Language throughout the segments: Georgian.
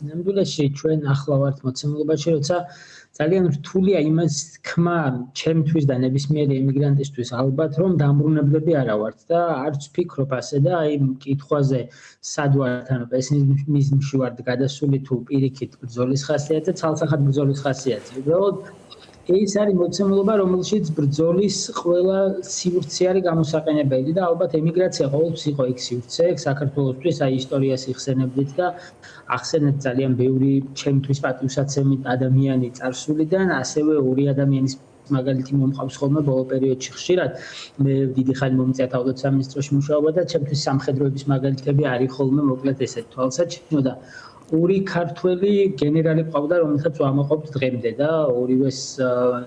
ნამდვილად ჩვენ ახლა ვართ მოცემულობაში, როცა ძალიან რთულია იმას თქმა ჩემთვის და ნებისმიერი ემიგრანტისთვის ალბათ, რომ დამბრუნებლები არა ვართ და არც ვფიქრობ ასე და აი მკითხვაზე სად ვართ, ანუ პესიმიზმში ვართ გადასული თუ პირიქით ბრძოლის ხასიათზე, ცალსახად ბრძოლის ხასიათზე. უბრალოდ ეს არის მოცემულობა, რომელშიც ბრძოლის ყველა სივრცე არის გამოსაყენებელი და ალბათ ემიგრაცია ყოველთვის იყო იქ სივრცე, საქართველოსთვის აი ისტორიას იხსენებდით და ახსენეთ ძალიან ბევრი ჩემთვის პატივსაცემი ადამიანი წარსულიდან, ასევე ორი ადამიანის მაგალითი მომყავს ხოლმე ბოლო პერიოდში ხშირად. მე დიდი ხანი მომიწია თავდაცვის სამინისტროში მუშაობა და ჩემთვის სამხედროების მაგალითები არის ხოლმე მოკლედ ესეთ თვალსაჩინო და ორი ქართველი გენერალი ყავდა, რომელსაც ვამაყობთ დღემდე და ორივეს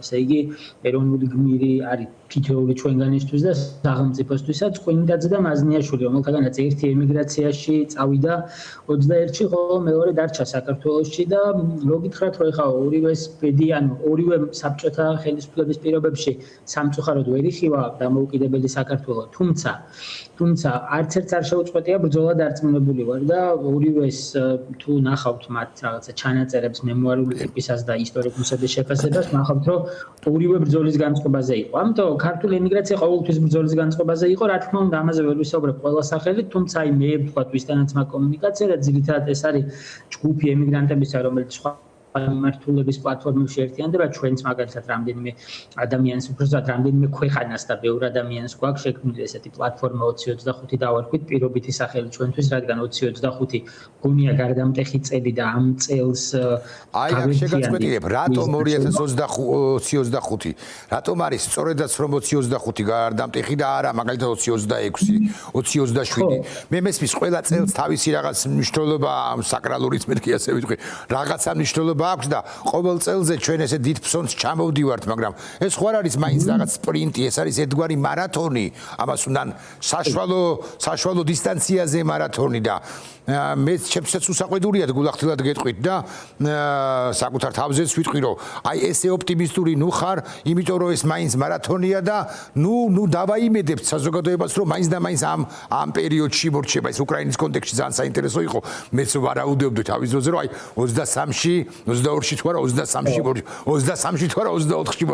ესე იგი ეროვნული გმირი არის თითოეული ჩვენგანისთვის და სახელმწიფოსთვისაც ყვინიდაძე და მაზნიაშვილი, რომელთაგანაც ერთი ემიგრაციაში წავიდა 21-ში, ხოლო მეორე დარჩა საქართველოში და რო გითხრათ, რომ ეხლა ორივეს ბედი, ანუ ორივე საბჭოთა ხელისუფლების პირობებში სამწუხაროდ ვერ იხილა დამოუკიდებელი საქართველო, თუმცა არც ერთს არ შეუწყვეტია ბრძოლა დარწმუნებული ვარ და ორივეს თუ ნახავთ მათ რაღაცა ჩანაწერებს მემუარული ტიპისას და ისტორიკოსების შეფასებას, ნახავთ, რომ ორივე ბრძოლის განწყობაზე იყო. ამიტომ ქართული ემიგრაცია ყოველთვის ბრძოლის განწყობაზე იყო, რა თქმა უნდა, ამაზე ვერ ვისაუბრებ ყველა სახელით, თუმცა აი მე ვთქვათ, ვისთანაც მაგ კომუნიკაცია და ძირითადად ეს არის ჯგუფი ემიგრანტებისა, რომელიც სხვა მიმართულების პლატფორმებში ერთიანდება, ჩვენც მაგალითად რამდენიმე ადამიანს, უბრალოდ რამდენიმე ქვეყანას და ბევრ ადამიანს გვაქვს შექმნილი ესეთი პლატფორმა 2025 დავარქვით პირობითი სახელი ჩვენთვის, რადგან 2025 გონია გარდამტეხი წელი და ამ წელს აი აქ შეგაწყვეტილებ, რატომ 2025? რატომ არის სწორედაც რომ 2025 გარდამტეხი და არა მაგალითად 2026, 2027? მე მესმის ყველა წელს თავისი რაღაც მნიშვნელობა ამ საკრალური წმენდი ასე ვიტყვი, რაღაცა მნიშვნელობა აქვს და ყოველ წელზე ჩვენ ესე დიდ ფსონს ჩამოვდივართ, მაგრამ ეს ხო არ არის მაინც რაღაც სპრინტი, ეს არის ერთგვარი მარათონი, ამას უნდან საშუალო დისტანციაზე მარათონი და მე ჩემსაც უსაყვედურია გულახდილად გეტყვით და საკუთარ თავზეც ვიტყვი, რომ აი ესე ოპტიმისტური ნუ ხარ, იმიტომ რომ ეს მაინც მარათონია და ნუ დავაიმედებთ საზოგადოებას, რომ მაინც და მაინც ამ პერიოდში მორჩება. ეს უკრაინის კონტექსტში ძალიან საინტერესო იყო. მეც ვარაუდობდი თავის ძოზე, რომ აი 23-ში 22-ში თუ არა 23-ში 23-ში თუ არა 24-ში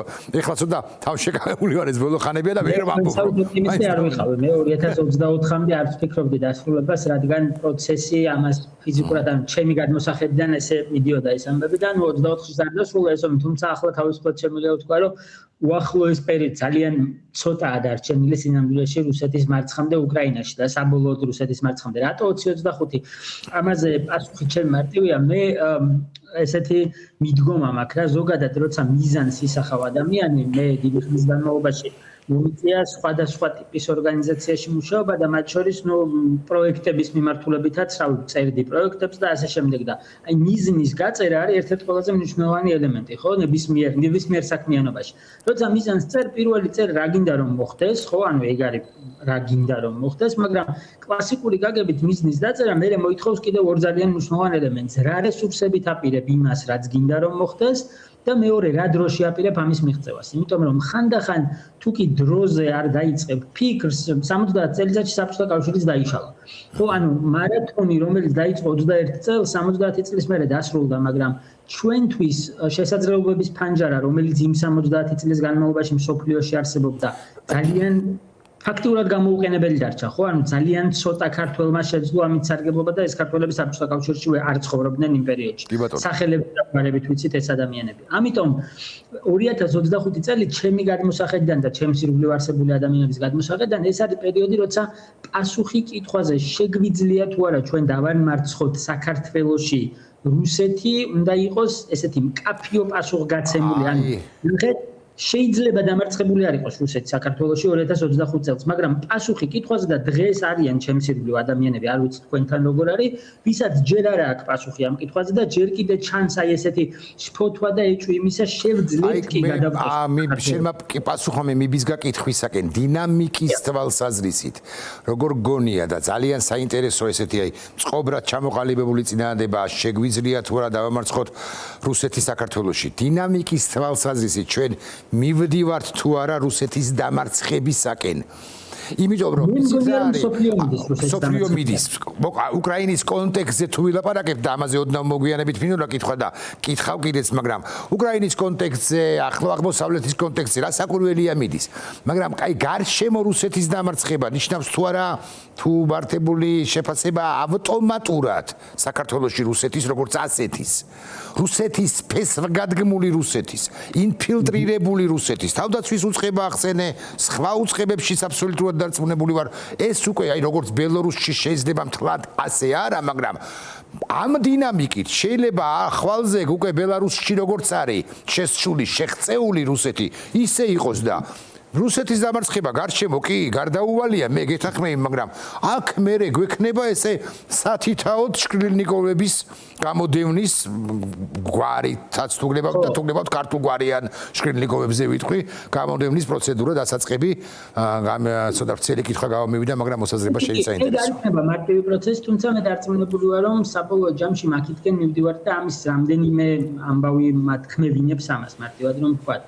ეხლა ცოტა თავშეკავებული ვარ ეს ბოლო ხანებია და ვერ ვამბობ. ოპტიმისტი არ ვიყავი. მე 2024-მდე არც ვფიქრობდი დასრულებას, რადგან პროცესი ამას ფიზიკურად ან ჩემი გადმოსახედიდან ესე მიდიოდა ეს ამბები და 24-ში არ დასრულა ეს ომი, თუმცა ახლა თავისუფლად შემიძლია ვთქვა, რომ უახლოეს პერიოდში ძალიან ცოტაა დარჩენილი სინამდვილეში რუსეთის მარცხამდე უკრაინაში და საბოლოოდ რუსეთის მარცხამდე. რატო 2025? ამაზე პასუხი ჩემი მარტივია. მე ესეთი მიდგომა მაქვს რა, ზოგადად როცა მიზანს ისახავ ადამიანი, მე დიდი ხნის განმავლობაში მომიწია სხვადასხვა ტიპის ორგანიზაციაში მუშაობა და მათ შორის პროექტების მიმართულებითაც წერდი პროექტებს და ასე შემდეგ და აი მიზნის გაწერა არის ერთ-ერთი ყველაზე მნიშვნელოვანი ელემენტი, ხო, ნებისმიერ საქმიანობაში. როცა მიზანს წერ, პირველი წერ რა გინდა რომ მოხდეს, ხო, ანუ ეგ არის რა გინდა რომ მოხდეს, მაგრამ კლასიკური გაგებით მიზნის დაწერა მერე მოითხოვს კიდევ ორ ძალიან მნიშვნელოვან ელემენტს, რა რესურსებით აპირებ იმას, რაც გინდა რომ მოხდეს და მეორე რა დროში აპირებ ამის მიღწევას. იმიტომ რომ ხანდახან თუ კი დროზე არ დაიწყებ ფიქრს, 70 წელიწადში საბჭოთა კავშირიც დაიშალა. ხო, ანუ მარათონი, რომელიც დაიწყო 21 წელს, 70 წლის მერე დასრულდა, მაგრამ ჩვენთვის შესაძლებლობების ფანჯარა, რომელიც იმ 70 წლის განმავლობაში მსოფლიოში არსებობდა, ძალიან ფაქტიურად გამოუყენებელი დარჩა, ხო? ანუ ძალიან ცოტა ქართველმა შეძლო ამით სარგებლობა და ეს ქართველები საბჭოთა კავშირშივე არ ცხოვრობდნენ იმ პერიოდში. სახელებით და გვარებით ვიცით ეს ადამიანები. ამიტომ 2025 წელი ჩემი გადმოსახედიდან და ჩემს ირგვლივ არსებული ადამიანების გადმოსახედიდან ეს არის პერიოდი, როცა პასუხი კითხვაზე შეგვიძლია თუ არა ჩვენ დავამარცხოთ საქართველოში რუსეთი, უნდა იყოს ესეთი მკაფიო პასუხგაცემული, ანუ ნახეთ შეიძლება დამარცხებული არ იყოს რუსეთი საქართველოში 2025 წელს, მაგრამ პასუხი კითხვაზე და დღეს არიან ჩემს ირგვლივ ადამიანები, არ ვიცი თქვენთან როგორ არის, ვისაც ჯერ არ აქვს პასუხი ამ კითხვაზე და ჯერ კიდე ჩანს აი ესეთი შფოთვა და ეჭვი იმისა შევძლებთ კი გადავწყვეტ. შეიძლება პასუხო მე მიბის გაკითხვისაკენ დინამიკის თვალსაზრისით, როგორ გონია და ძალიან საინტერესო ესეთი აი წყობრად ჩამოყალიბებული წინადადება შეგვიძლია თუ არა დავამარცხოთ რუსეთი საქართველოში. დინამიკის თვალსაზრისით ჩვენ მივდივართ თუ არა რუსეთის დამარცხებისაკენ. იმიტომ რომ სოფლიო მიდის უკრაინის კონტექსტზე თუ ვილაპარაკებთ და ამაზე ოდნავ მოგვიანებით მინდა კითხვა და კითხავ კიდეც, მაგრამ უკრაინის კონტექსტზე, ახლო აღმოსავლეთის კონტექსტზე რა საკურველია მიდის. მაგრამ კაი გარშემო რუსეთის დამარცხება ნიშნავს თუ არა თუ მართებული შეფასება ავტომატურად საქართველოში რუსეთის როგორც ასეთის რუსეთის ფესვგადგმული რუსეთის ინფილტრირებული რუსეთის თავდაცვის უწყება ახსენე სხვა უწყებებშიც აბსოლუტურად დარწმუნებული ვარ ეს უკვე აი როგორც ბელორუსში შეიძლება მთლად ასე არა მაგრამ ამ დინამიკით შეიძლება ახვალზე უკვე ბელარუსში როგორც არის შესული შეღწეული რუსეთი ისე იყოს და რუსეთის დამარცხება გარშემო კი გარდაუვალია მე გეთახმები მაგრამ აქ მერე გვექნება ესე სათითაოდ შკრილნიკოვების გამოდევნის გვარითაც თუ გნებავთ და თუ გნებავთ ქართულ გვარიან შკრილნიკოვებზე ვიტყვი გამოდევნის პროცედურა დასაწყები ცოტა ვრცელი კითხვა გამომივიდა მაგრამ მოსაზრება შეიცაინტერესო. ეს არის მარტივი პროცესი თუმცა მე დარწმუნებული ვარ რომ საბოლოო ჯამში მაქითკენ მივდივართ და ამის რამდენიმე ამბავი მათქმევინებს ამას მარტივად რომ ვთქვათ.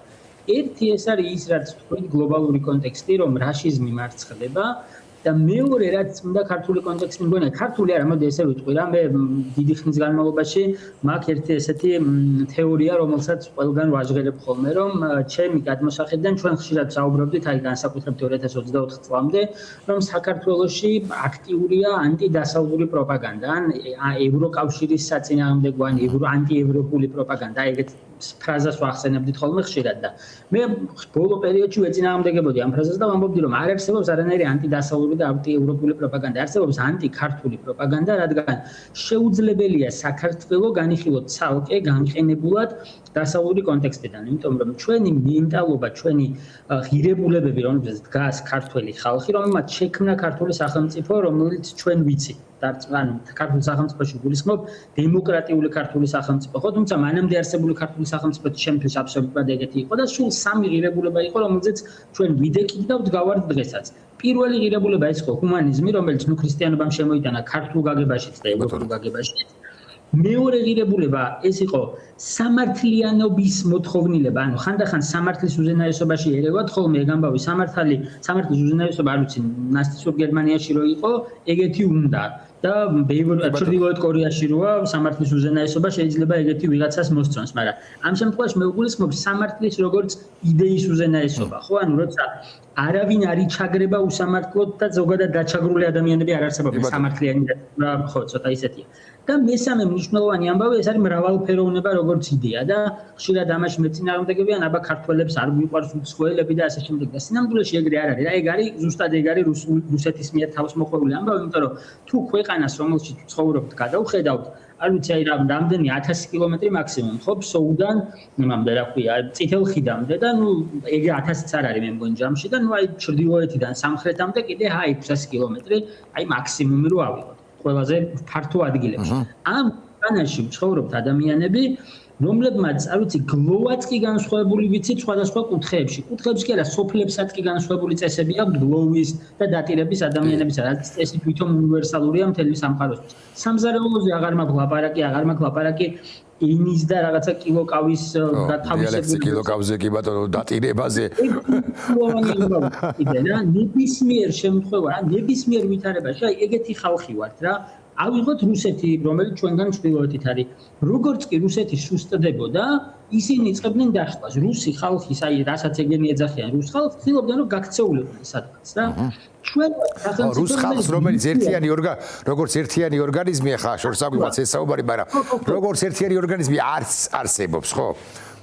ერთი ეს არის ის რაც თქვით გლობალური კონტექსტი რომ რაშიზმი მარცხდება და მეორე რაც უნდა ქართული კონტექსტი მგონია ქართული არა მოდი ესე ვიტყვი რა მე დიდი ხნის განმავლობაში მაქვს ერთი ესეთი თეორია რომელსაც ყველგან ვაჟღერებ ხოლმე რომ ჩემი გადმოსახედიდან ჩვენ ხშირად საუბრობდით აი განსაკუთრებით 2024 წლამდე რომ საქართველოში აქტიურია ანტიდასავლური პროპაგანდა ან ევროკავშირის საწინააღმდეგო ან ანტიევროპული პროპაგანდა ეგეთ ფრაზას ვახსენებდით ხოლმე ხშირად და მე ბოლო პერიოდში ვეწინააღმდეგებოდი ამ ფრაზას და ვამბობდი რომ არ არსებობს არანაირი ანტიდასავლური და ანტიევროპული პროპაგანდა არსებობს ანტიქართული პროპაგანდა რადგან შეუძლებელია საქართველო განიხილოთ ცალკე განყენებულად დასავლური კონტექსტიდან იმიტომ რომ ჩვენი მენტალობა ჩვენი ღირებულებები რომელზეც დგას ქართველი ხალხი რომელმაც შექმნა ქართული სახელმწიფო რომელიც ჩვენ ვიცით ან ქართულ სახელმწიფოში გულისხმობ დემოკრატიული ქართული სახელმწიფო ხო თუმცა მანამდე არსებული ქართული სახელმწიფო ჩემთვის აბსოლუტურად ეგეთი იყო და სულ სამი ღირებულება იყო რომელზეც ჩვენ ვიდექით და ვდგავართ დღესაც პირველი ღირებულება ის იყო ჰუმანიზმი რომელიც ნუ ქრისტიანობამ შემოიტანა ქართულ გაგებაშიც და ევროპულ გაგებაშიც მეორე ღირებულება ეს იყო სამართლიანობის მოთხოვნილება ანუ ხანდახან სამართლის უზენაესობაში ერევათ ხოლმე ეგ ამბავი სამართლის უზენაესობა არ ვიცი ნაცისტურ გერმანიაში რო იყო ეგეთი უნდა და ჩრდილოეთ კორეაში როა სამართლის უზენაესობა შეიძლება ეგეთი ვიღაცას მოსწონს მაგრამ ამ შემთხვევაში მე ვგულისხმობ სამართლის როგორც იდეის უზენაესობა ხო ანუ როცა არავინ არ იჩაგრება უსამართლოდ და ზოგადად დაჩაგრული ადამიანები არ არსებობენ სამართლიანი და ხო ცოტა ისეთია და მესამე მნიშვნელოვანი ამბავი ეს არის მრავალფეროვნება როგორც იდეა და ხშირად ამაში მეწინააღმდეგებიან აბა ქართველებს არ გვიყვარს უცხოელები და ასე შემდეგ და სინამდვილეში ეგრე არ არის რა ეგ არის ზუსტად ეგ არის რუსეთის მიერ თავს მოყვეული ამბავი იმიტომ რომ თუ ქვეყანას რომელშიც ცხოვრობთ გადავხედავთ არ ვიცი აი რამდენი 1000 კილომეტრი მაქსიმუმ ხო ფსოუდან იმამდე რა ქვია წითელ ხიდამდე და ნუ ეგ 1000-იც არ არის მე მგონი ჯამში და ნუ აი ჩრდილოეთიდან სამხრეთამდე კიდე აი 600 კილომეტრი აი მაქსიმუმი რო ავიღოთ ყველაზე ფართო ადგილებში. ამ ქვეყანაში ცხოვრობთ ადამიანები, რომლებმაც, არ ვიცი, გლოვაც კი განსხვავებული ვიცით სხვადასხვა კუთხეებში. კუთხეებში კი არა, სოფლებსაც კი განსხვავებული წესები აქვს გლოვის და დატირების ადამიანების, რაც წესი თვითონ უნივერსალურია მთელი სამყაროსთვის. სამზარეულოზე აღარ მაქვს ლაპარაკი ენის და რაღაცა კილოკავის გათავისებული კილოკავზე კი ბატონო დატირებაზე. ნებისმიერ შემთხვევაში, ნებისმიერ ვითარებაში, აი ეგეთი ხალხი ვართ რა. ავიღოთ რუსეთი, რომელიც ჩვენგან ჩრდილოეთით არის. როგორც კი რუსეთი სუსტდებოდა, ისინი იწყებდნენ დაშლას. რუსი ხალხის, აი რასაც ეგენი ეძახიან, რუს ხალხს ცდილობდნენ რომ გაქცეულიყვნენ სადღაც და ჩვენ რუს ხალხს რომელიც როგორც ერთიანი ორგანიზმი ახლა შორს აგვიყვანს ეს საუბარი, მაგრამ როგორც ერთიანი ორგანიზმი არც არსებობს, ხო?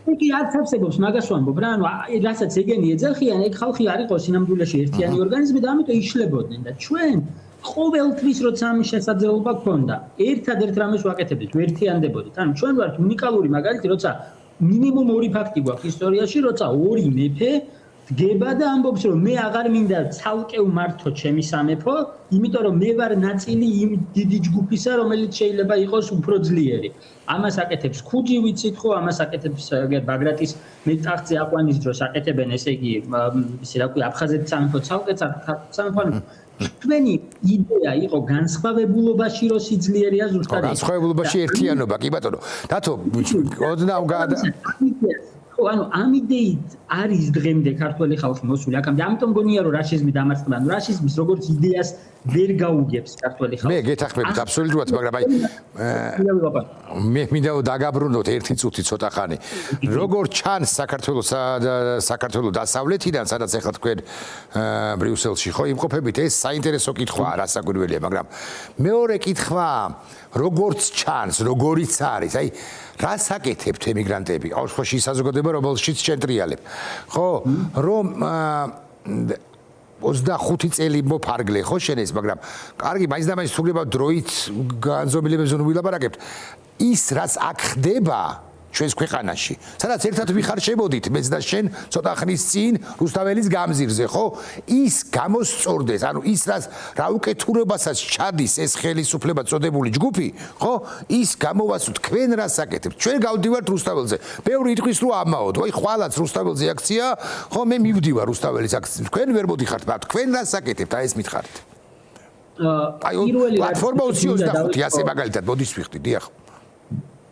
კი არც არსებობს, მაგას ვამბობ რა, ანუ რასაც ეგენი ეძახიან, ეგ ხალხი არ იყო სინამდვილეში ერთიანი ორგანიზმი და ამიტომ იშლებოდნენ და ჩვენ ყოველთვის როცა ამის შესაძლებლობა გქონდა, ერთადერთ რამეს ვაკეთებდით, ვერთიანდებოდით. ანუ ჩვენ ვართ უნიკალური მაგალითი, როცა მინიმუმ ორი ფაქტი გვაქვს ისტორიაში, როცა ორი მეფე დგება და ამბობს, რომ მე აღარ მინდა ცალკე ვმართო ჩემი სამეფო, იმიტომ რომ მე ვარ ნაწილი იმ დიდი ჯგუფისა, რომელიც შეიძლება იყოს უფრო ძლიერი. ამას აკეთებს ხუჯი ვიცით ხო, ამას აკეთებს ბაგრატის მეტახზე აყვანის დროს აკეთებენ, ესე იგი, ისე რა ქვია, აფხაზეთის სამეფო ცალკე სამეფო ჩვენი იდეა იყო განსხვავებულობაში რო სიძლიერია ზუსტად განსხვავებულობაში ერთიანობა კი ბატონო დათო ოდნავ ხო, ანუ ამ იდეით არის დღემდე ქართველი ხალხი მოსული აქამდე. ამიტომ გონია რომ რაშიზმი დამარცხდა, ანუ რაშიზმის როგორც იდეას ვერ გაუგებს ქართველი ხალხი. მე გეთახმებით აბსოლუტურად, მაგრამ აი მე მინდა დაგაბრუნოთ ერთი წუთი ცოტა ხანი. როგორ ჩანს საქართველოს დასავლეთიდან, სადაც ახლა თქვენ ბრიუსელში ხო იმყოფებით, ეს საინტერესო კითხვაა, რასაკვირველია, მაგრამ მეორე კითხვა, როგორც ჩანს, როგორიც არის, აი რას აკეთებთ ემიგრანტები? ყოველთვის ის საზოგადოება, რომელშიც შეტრიალებ. ხო, რომ 25 წელი მოფარგლე ხო შენ ეს, მაგრამ კარგი, მაინც და მაინც თუგება დროით განზომილებებზე ვილაპარაკებთ. ის რაც აქ ხდება ჩვენს ქვეყანაში, სადაც ერთად ვიხარშებოდით მეც და შენ ცოტა ხნის წინ რუსთაველის გამზირზე, ხო? ის გამოსწორდეს, ანუ ის რა უკეთურებასაც ჩადის ეს ხელისუფლება წოდებული ჯგუფი, ხო? ის გამოვასწროთ, თქვენ რას აკეთებთ? ჩვენ გავდივართ რუსთაველზე. ბევრი იტყვის რომ ამაოდ, ой, ხვალაც რუსთაველზე აქცია, ხო, მე მივდივარ რუსთაველის აქციაზე. თქვენ ვერ მოდიხართ, მაგრამ თქვენ რას აკეთებთ? აი ეს მითხარით. აი პლატფორმა 25 ასე მაგალითად მოდის ვიხდი, დიახ.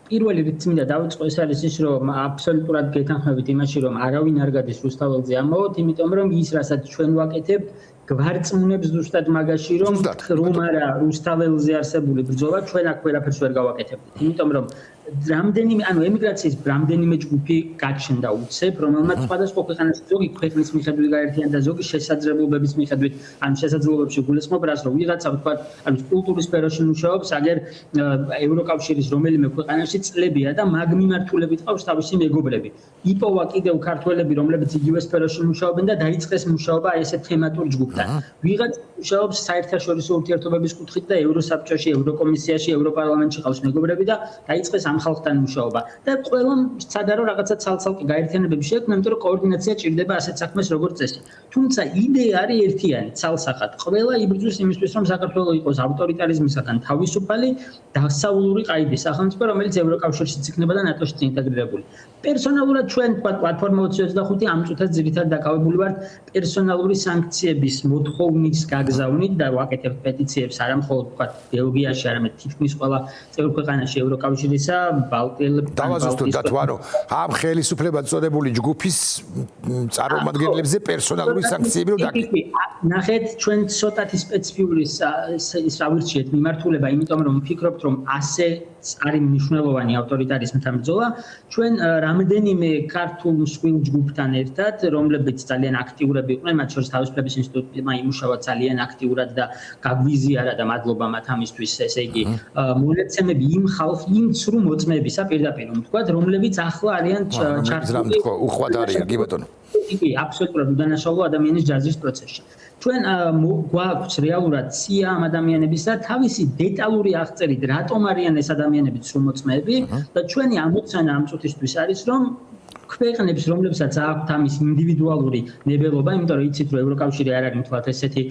პირველი რით მინდა დავიწყო ეს არის ის რომ აბსოლუტურად გეთანხმებით იმაში რომ არავინ არ გადის რუსთაველზე ამაოდ, იმიტომ რომ ის რასაც ჩვენ ვაკეთებთ გვარწმუნებს ზუსტად მაგაში რომ არა რუსთაველზე არსებული ბრძოლა ჩვენ აქ ვერაფერს ვერ გავაკეთებთ. იმიტომ რომ რამდენიმე ანუ ემიგრაციის რამდენიმე ჯგუფი გაჩნდა უცებ, რომელმაც სხვადასხვა ქვეყანაში ზოგი ქვეყნის მიხედვით გაერთიანდა, ზოგი შესაძლებლობების მიხედვით, ანუ შესაძლებლობებში გულისხმობ რას რომ ვიღაცა თქვა, ანუ კულტურის სფეროში მუშაობს, აგერ ევროკავშირის რომელიმე ქვეყანაში წლებია და მაგ მიმართულებით ყავს თავისი მეგობრები. იპოვა კიდევ ქართველები, რომლებიც იგივე სფეროში მუშაობენ და დაიწყეს მუშაობა აი ესეთ თემატურ ჯგუფთან. ვიღაც მუშაობს საერთაშორისო ურთიერთობების კუთხით და ევროსაბჭოში, ევროკომისიაში, ევროპარლამენტში ყავს მეგობრები და დაიწყეს ამ ხალხთან მუშაობა და ყველამ სცადა რომ რაღაცა ცალ-ცალკე გაერთიანებები შეექმნა, იმიტომ რომ კოორდინაცია ჭირდება ასეთ საქმეს როგორც წესი. თუმცა იდეა არის ერთიანი, ცალსახად. ყველა იბრძვის იმისთვის, რომ საქართველო იყოს ავტორიტარიზმისაგან თავისუფალი, დასავლური ყაიდის სახელმწიფო, რომელიც ევროკავშირშიც იქნება და ნატოშიც ინტეგრირებული. პერსონალურად ჩვენ თქვა პლატფორმა 25 ამ წუთას ძირითადად დაკავებული ვართ პერსონალური სანქციების მოთხოვნის გაგზავნით და ვაკეთებთ პეტიციებს არა მხოლოდ თქვა ბელგიაში, არამედ თითქმის ყველა წევრ ქვეყანაში ევროკავშირისა დავაზუსტოთ დათვარო ამ ხელისუფლებად წოდებული ჯგუფის წარმომადგენლებზე პერსონალური სანქციები რომ ნახეთ ჩვენ ცოტათი სპეციფიური სავირჩიეთ მიმართულება, იმიტომ რომ ვფიქრობთ რომ ასე არის მნიშვნელოვანი ავტორიტარიზმთან ბრძოლა. ჩვენ რამდენიმე ქართულ მსხვილ ჯგუფთან ერთად, რომლებიც ძალიან აქტიურები იყვნენ, მათ შორის თავისუფლების ინსტიტუტმა იმუშავა ძალიან აქტიურად და გაგვიზიარა და მადლობა მათ ამისთვის, ესე იგი მონაცემები იმ ცრუ მოწმეებისა პირდაპირ ვთქვათ, რომლებიც ახლა არიან ჩართული უხვად არიან, კი ბატონო. კი, აბსოლუტურად უდანაშაულო ადამიანის ჯაზრის პროცესში. ჩვენ გვაქვს რეალურად სია ამ ადამიანებისა თავისი დეტალური აღწერით, რატომ არიან ეს ადამიანები ცრუ მოწმეები და ჩვენი ამოცანა ამ წუთისთვის არის, რომ ქვეყნებს, რომლებსაც აქვთ ამის ინდივიდუალური ნებელობა, იმიტომ რომ იცით, რომ ევროკავშირი არ არის თვალთ ესეთი,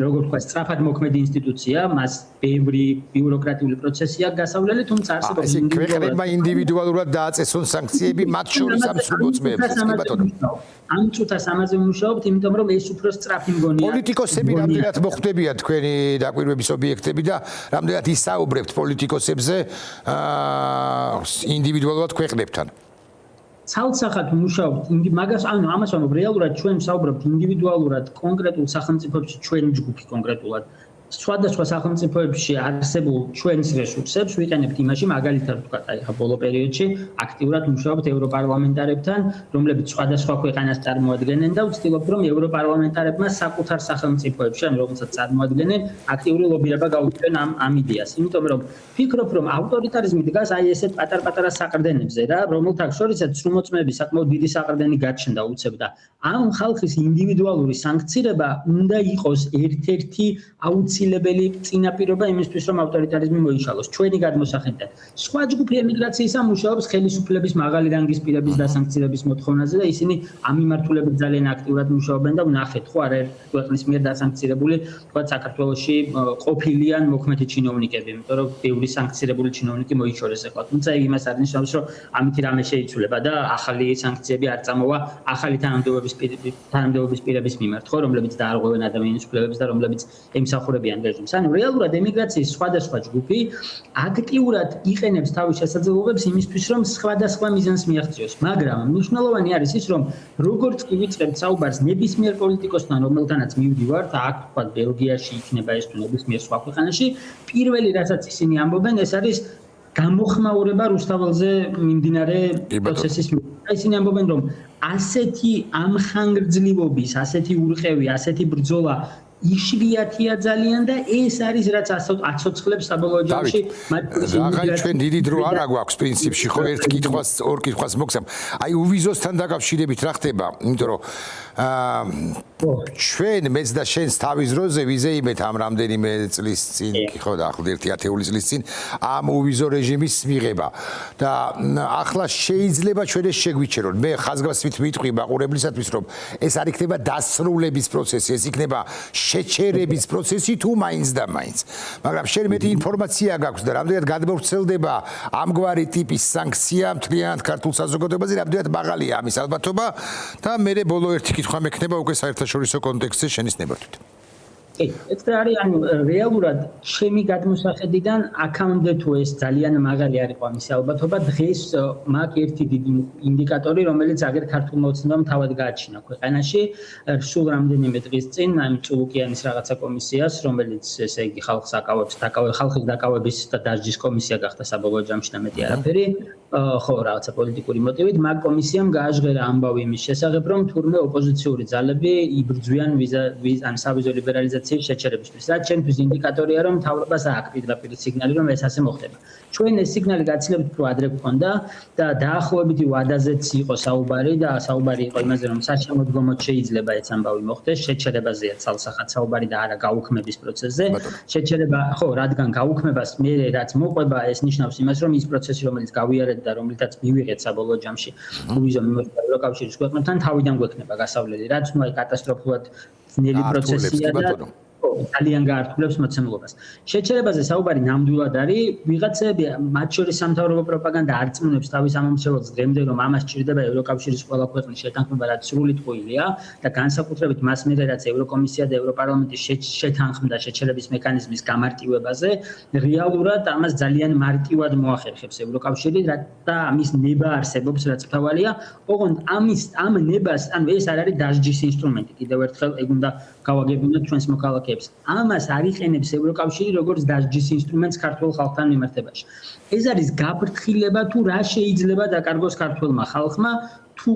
როგორ ვთქვა, სწრაფად მოქმედი ინსტიტუცია, მას ბევრი ბიუროკრატიული პროცესი აქვს გასავლელი, თუმცა არსებობს ქვეყნებმა ინდივიდუალურად დააწესონ სანქციები, მათ შორის ამ სრულ მოწმეებს, კი ბატონო. ამ წუთას ამაზე ვმუშაობთ, იმიტომ რომ ეს უფრო სწრაფი მგონია. პოლიტიკოსები რამდენად მოხვდებიან თქვენი დაკვირვების ობიექტები და რამდენად ისაუბრებთ პოლიტიკოსებზე ინდივიდუალურად ქვეყნებთან? ცალსახად ვმუშაობთ, მაგას ანუ ამას ვამბობ, რეალურად ჩვენ ვსაუბრობთ ინდივიდუალურად კონკრეტულ სახელმწიფოებში, ჩვენი ჯგუფი კონკრეტულად. სხვადასხვა სახელმწიფოებში არსებულ ჩვენს რესურსებს ვიყენებთ იმაში, მაგალითად ვთქვათ, აი ხა ბოლო პერიოდში აქტიურად ვმუშაობთ ევროპარლამენტარებთან, რომლებიც სხვადასხვა ქვეყანას წარმოადგენენ და ვცდილობთ, რომ ევროპარლამენტარებმა საკუთარ სახელმწიფოებში, ან რომელსაც წარმოადგენენ, აქტიური ლობირება გაუწიონ ამ იდეას. იმიტომ რომ ვფიქრობ, რომ ავტორიტარიზმი დგას აი ესეთ პატარ-პატარა საყრდენებზე რა, რომელთა შორისაც სრულმოწმეების საკმაოდ დიდი საყრდენი გაჩნდა უცებ და ამ ხალხის ინდივიდუალური სანქცირება უნდა იყოს ერთ-ერთი აუცილებელი წინაპირობა იმისთვის, რომ ავტორიტარიზმი მოიშალოს ჩვენი გადმოსახედიდან. სხვა ჯგუფი ემიგრაციისა მუშაობს ხელისუფლების მაღალი რანგის პირების დასანქცირების მოთხოვნაზე და ისინი ამ მიმართულებით ძალიან აქტიურად მუშაობენ და ვნახეთ, ხო არა ერთ ქვეყნის მიერ დასანქცირებული, თქვა საქართველოში ყოფილიან მოქმედი ჩინოვნიკები, იმიტომ რომ ბევრი სანქცირებული ჩინოვნიკი მოიშორეს ახლა. თუმცა იმას არ ნიშნავს, რომ ამით რამე შეიცვლება და ახალი სანქციები არ წამოვა ახალი თანამდებობის პირების მიმართ, ხო, რომლებიც დაარღვევენ ადამიანის უფლებებს და რომლებიც ემსახურებიან ემუქრებიან რეჟიმს. ანუ რეალურად ემიგრაციის სხვადასხვა ჯგუფი აქტიურად იყენებს თავის შესაძლებლობებს იმისთვის, რომ სხვადასხვა მიზანს მიაღწიოს. მაგრამ მნიშვნელოვანი არის ის, რომ როგორც კი ვიწყებთ საუბარს ნებისმიერ პოლიტიკოსთან, რომელთანაც მივდივართ, აქ თქვა ბელგიაში იქნება ეს თუ ნებისმიერ სხვა ქვეყანაში, პირველი რასაც ისინი ამბობენ, ეს არის გამოხმაურება რუსთაველზე მიმდინარე პროცესის. ისინი ამბობენ, რომ ასეთი ამხანგრძლივობის, ასეთი ურყევი, ასეთი ბრძოლა იშვიათია ძალიან და ეს არის რაც აცოცხლებს საბოლოო ჯამში რაღაც ჩვენ დიდი დრო არ აგვაქვს პრინციპში ხო ერთ კითხვას ორ კითხვას მოგცემ აი უვიზოსთან დაკავშირებით რა ხდება იმიტომ რომ ჩვენ მეც და შენს თავის დროზე ვიზეიმეთ ამ რამდენიმე წლის წინ ხო და ახლდა 10 წლის წინ ამ უვიზო რეჟიმის მიღება და ახლა შეიძლება ჩვენ ეს შეგვიჩეროთ მე ხაზგასმით ვიტყვი მაყურებლისათვის რომ ეს არ იქნება დასრულების პროცესი ეს იქნება შეჩერების პროცესი თუ მაინც და მაინც მაგრამ შენ მეტი ინფორმაცია გაქვს და რამდენად გადმოვრცელდება ამგვარი ტიპის სანქცია მთლიანად ქართულ საზოგადოებაზე რამდენად მაღალია ამის ალბათობა და მე ბოლო ერთი კითხვა მექნება უკვე საერთაშორისო კონტექსტზე შენის ნებართვით კი, ეს არის ანუ რეალურად ჩემი გადმოსახედიდან აქამდე თუ ეს ძალიან მაღალი არ იყო ამის ალბათობა დღეს მაქვს ერთი დიდი ინდიკატორი რომელიც აგერ ქართულ მოცემამ თავად გააჩინა ქვეყანაში სულ რამდენიმე დღის წინ ამ წულუკიანის რაღაცა კომისიას რომელიც ესე იგი ხალხს აკავებს ხალხის დაკავების და დასჯის კომისია გახდა საბოლოო ჯამში და მეტი არაფერი ხო რაღაცა პოლიტიკური მოტივით მაგ კომისიამ გააჟღერა ამბავი იმის შესახებ რომ თურმე ოპოზიციური ძალები იბრძვიან ან სავიზო ლიბერალიზაციის შეჩერებისთვის. რაც ჩემთვის ინდიკატორია რომ მთავრობას აქვს პირდაპირ სიგნალი რომ ეს ასე მოხდება. ჩვენ ეს სიგნალი გაცილებით უფრო ადრე გქონდა და დაახლოებითი ვადაზეც იყო საუბარი და საუბარი იყო იმაზე რომ საშემოდგომოდ შეიძლება ეს ამბავი მოხდეს შეჩერებაზეა ცალსახად საუბარი და არა გაუქმების პროცესზე. შეჩერება ხო რადგან გაუქმებას მე რაც მოყვება ეს ნიშნავს იმას რომ ის პროცესი რომელიც გავიარეთ და რომლითაც მივიღეთ საბოლოო ჯამში უვიზო მიმოწერა ევროკავშირის ქვეყნებთან თავიდან გვექნება გასავლელი რაც ნუ აი კატასტროფულად ძნელი პროცესია და ძალიან გაართულებს მოცემულობას. შეჩერებაზე საუბარი ნამდვილად არის, ვიღაცები მათ შორის სამთავრობო პროპაგანდა არ წმუნებს თავის ამომრჩეველს დღემდე რომ ამას ჭირდება ევროკავშირის ყველა ქვეყნის შეთანხმება რაც სრული ტყუილია და განსაკუთრებით მას მერე რაც ევროკომისია და ევროპარლამენტი შეთანხმდა შეჩერების მექანიზმის გამარტივებაზე, რეალურად ამას ძალიან მარტივად მოახერხებს ევროკავშირი და ამის ნება არსებობს რაც თავალია, ოღონდ ამ ნებას, ანუ ეს არ არის დასჯის ინსტრუმენტი, კიდევ ერთხელ ეგ უნდა გავაგებინოთ ჩვენს მოქალაქეებს. ამას არ იყენებს ევროკავშირი როგორც დასჯის ინსტრუმენტს ქართულ ხალხთან მიმართებაში. ეს არის გაფრთხილება თუ რა შეიძლება დაკარგოს ქართულმა ხალხმა, თუ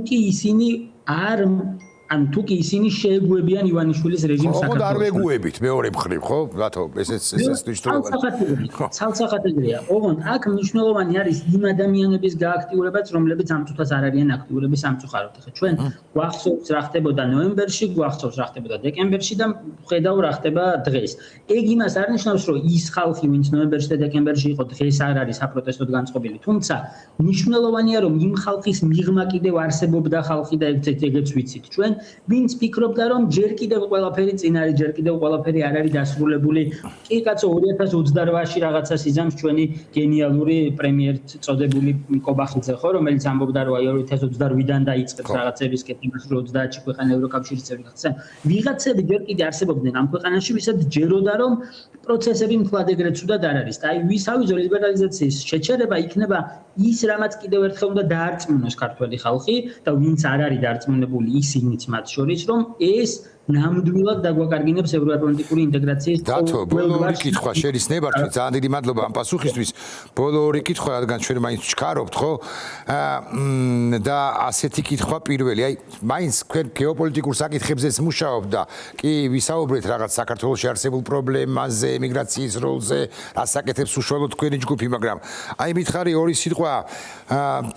კი ისინი შეეგუებიან ივანიშვილის რეჟიმს საქართველოს. ოღონდ არ ვეგუებით მეორე მხრივ, ხო? რატო? ესეც მნიშვნელოვანია. ცალსახად ეგრეა. ოღონდ აქ მნიშვნელოვანი არის იმ ადამიანების გააქტიურებაც, რომლებიც ამ წუთას არ არიან აქტიურები სამწუხაროდ. ხა ჩვენ გვახსოვს რა ხდებოდა ნოემბერში, გვახსოვს რა ხდებოდა დეკემბერში და ხედავ რა ხდება დღეს. ეგ იმას არ ნიშნავს, რომ ის ხალხი, ვინც ნოემბერში და დეკემბერში იყო, დღეს არ არის საპროტესტოდ განწყობილი. თუმცა მნიშვნელოვანია, რომ იმ ხალხის მიღმა კიდევ არსებობდა ხალხი და ეგეც ვიცით. ჩვენ ვინც ფიქრობდა რომ ჯერ კიდევ ყველაფერი წინ არის, ჯერ კიდევ ყველაფერი არ არის დასრულებული. კი კაცო 2028-ში რაღაცას იზამს ჩვენი გენიალური პრემიერ წოდებული კობახიძე ხო, რომელიც ამბობდა რომ აი 2028-დან დაიწყებს რაღაცების კეთებას, რომ 30-ში ქვეყანა ევროკავშირის წევრი გახდეს. ვიღაცები ჯერ კიდევ არსებობდნენ ამ ქვეყანაში, ვისაც ჯეროდა რომ პროცესები მთლად ეგრეთ ცუდად არ არის. და აი ვისავიზო ლიბერალიზაციის შეჩერება იქნება ის რამაც კიდევ ერთხელ უნდა დაარწმუნოს ქართველი ხალხი და ვინც არ არის დაარწმუნებული ისინიც მათ შორის რომ ეს ნამდვილად დაგვაკარგინებს ევროატლანტიკური ინტეგრაციის დათო ბოლო ორი კითხვა შერის ნებართვით ძალიან დიდი მადლობა ამ პასუხისთვის ბოლო ორი კითხვა რადგან ჩვენ მაინც ვჩქარობთ ხო და ასეთი კითხვა პირველი აი მაინც თქვენ გეოპოლიტიკურ საკითხებზეც მუშაობთ და კი ვისაუბრეთ რაღაც საქართველოში არსებულ პრობლემაზე ემიგრაციის როლზე რას აკეთებს უშუალოდ თქვენი ჯგუფი მაგრამ აი მითხარი ორი სიტყვა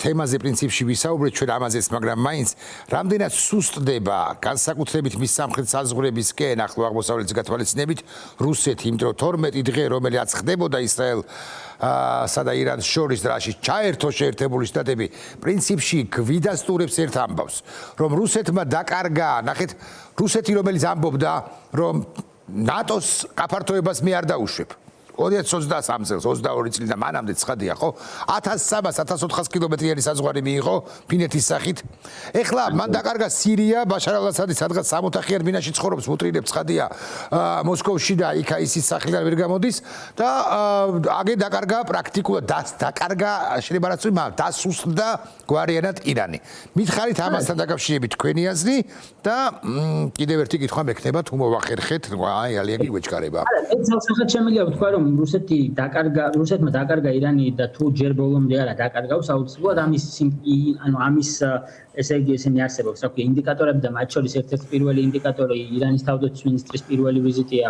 თემაზე პრინციპში ვისაუბრეთ ჩვენ ამაზეც მაგრამ მაინც რამდენად სუსტდება განსაკუთრებით მის საზღვრებისკენ ახლო აღმოსავლეთის გათვალისწინებით რუსეთი, იმიტომ რომ 12 დღე რომელსაც ხდებოდა ისრაელსა და ირანს შორის დრაში ჩაერთო შეერთებული შტატები, პრინციპში გვიდასტურებს ერთ ამბავს, რომ რუსეთმა დაკარგა, ნახეთ, რუსეთი რომელიც ამბობდა, რომ ნატოს გაფართოებას მე არ დაუშვებ. 2023 წელს 22 წლიდან მანამდე ცხადია ხო 1300-1400 კილომეტრიანი საზღვარი მიიღო ფინეთის სახით. ეხლა მან დაკარგა სირია, ბაშარ ალ-ასადი სადღაც 60-იან მინაში ცხოვრობს, მუტრიდებს ცხადია მოსკოვში და იქ ისის სახლიდან ვერ გამოდის და აგე დაკარგა პრაქტიკულად დაკარგა შეიძლება რაც ვთქვი, დასუსტდა გვარიანად ირანი. მითხარით ამასთან დაკავშირებით თქვენი აზრი და კიდევ ერთი კითხვა მექნება თუ მოვახერხეთ, აი ალიანი გვეჩქარება. არა, ეს საერთოდ შემიძლია ვთქვა რომ რუსეთმა დაკარგა ირანი და თუ ჯერ ბოლომდე არა დაკარგავს აუცილებლად ამის ესე იგი ესენი არსებობს, რა ქვია, ინდიკატორები და მათ შორის ერთ-ერთი პირველი ინდიკატორი ირანის თავდაცვის მინისტრის პირველი ვიზიტია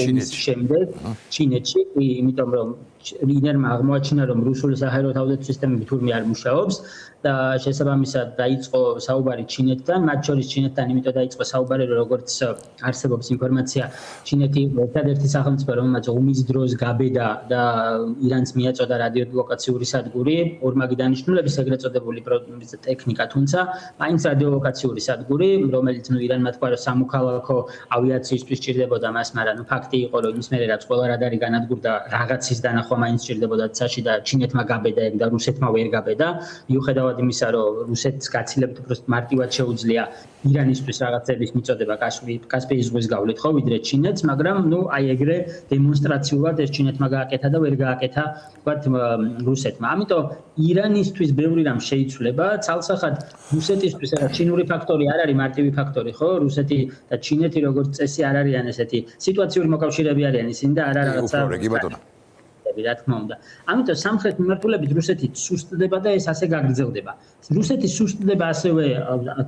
ომის შემდეგ ჩინეთში, იმიტომ რომ ინერმა აღმოაჩინა რომ რუსული საჰაერო თავდაცვის სისტემები თურმე არ მუშაობს და შესაბამისად დაიწყო საუბარი ჩინეთთან, მათ შორის ჩინეთთან იმიტომ დაიწყო საუბარი როგორც არსებობს ინფორმაცია ჩინეთი ერთადერთი სახელმწიფო რომელმაც ომის დროს გაბედა და ირანს მიაწოდა რადიოლოკაციური სადგური ორმაგი დანიშნულების ეგრეთ წოდებული ტექნიკა თუმცა მაინც რადიოლოკაციური სადგური რომელიც ირანმა თქვა რომ სამოქალაქო ავიაციისთვის სჭირდებოდა მას მაგრამ ფაქტი იყო რომ ის მერე რაც ყველა რადარი განადგურდა რაღაცის დანახვა მაინც სჭირდებოდა ცაში და ჩინეთმა გაბედა ეგ და რუსეთმა ვერ გაბედა მიუხედავად იმისა რომ რუსეთს გაცილებთ უბრალოდ მარტივად შეუძლია ირანისთვის რაღაცების მიწოდება კასპიის ზღვის გავლით ხო ვიდრე ჩინეთს მაგრამ ნუ აი ეგრე დემონსტრაციულად ეს ჩინეთმა გააკეთა და ვერ გააკეთა თქვათ რუსეთმა ამიტომ ირანისთვის ბევრი რამ შეიცვლება ცალსახად რუსეთისთვის რა ჩინური ფაქტორი არ არის მარტივი ფაქტორი ხო რუსეთი და ჩინეთი როგორც წესი არ არიან ესეთი სიტუაციური მოკავშირეები არიან ისინი და არა რაღაცა რა თქმა უნდა. ამიტომ სამხრეთ მიმართულებით რუსეთი სუსტდება და ეს ასე გაგრძელდება. რუსეთი სუსტდება ასევე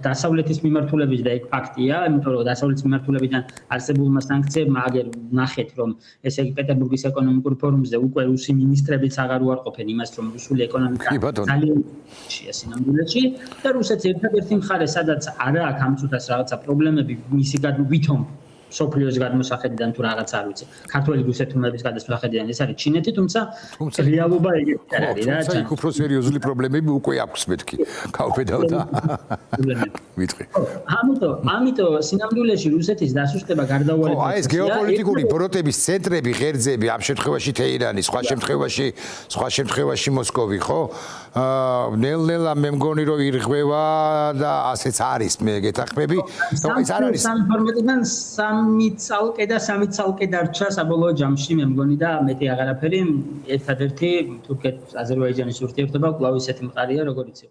დასავლეთის მიმართულებით და ეგ ფაქტია, იმიტომ რომ დასავლეთის მიმართულებიდან არსებულმა სანქციებმა აგერ ნახეთ რომ ესე იგი პეტერბურგის ეკონომიკურ ფორუმზე უკვე რუსი მინისტრებიც აღარ უარყოფენ იმას რომ რუსული ეკონომიკა ძალიან სინამდვილეში და რუსეთს ერთადერთი მხარე სადაც არა აქვს ამ წუთას რაღაცა პრობლემები მისი ვითომ სოფლიოს გადმოსახედიდან თუ რაღაც არ ვიცი. ქართველი რუსეთუმების გადმოსახედიდან ეს არის ჩინეთი, თუმცა რეალობა ეგეთი არ არის რა. თუმცა იქ უფრო სერიოზული პრობლემები უკვე აქვს მეთქი. გავფედავ და ვიტყვი. ამიტომ სინამდვილეში რუსეთის დასუსტება გარდაუვალებით. აი ეს გეოპოლიტიკური ბროტების ცენტრები, ღერძები, ამ შემთხვევაში თეირანი, სხვა შემთხვევაში მოსკოვი, ხო? ნელ-ნელა მე მგონი რომ ირღვევა და ასეც არის მე გეთახმები. ეს არ არის 3 წალკე და 3 წალკე დარჩა საბოლოო ჯამში მე მგონი და მეტი აღარაფერი ერთადერთი თურქეთ-აზერბაიჯანის ურთიერთობა კვლავ ისეთი მყარია როგორც იყო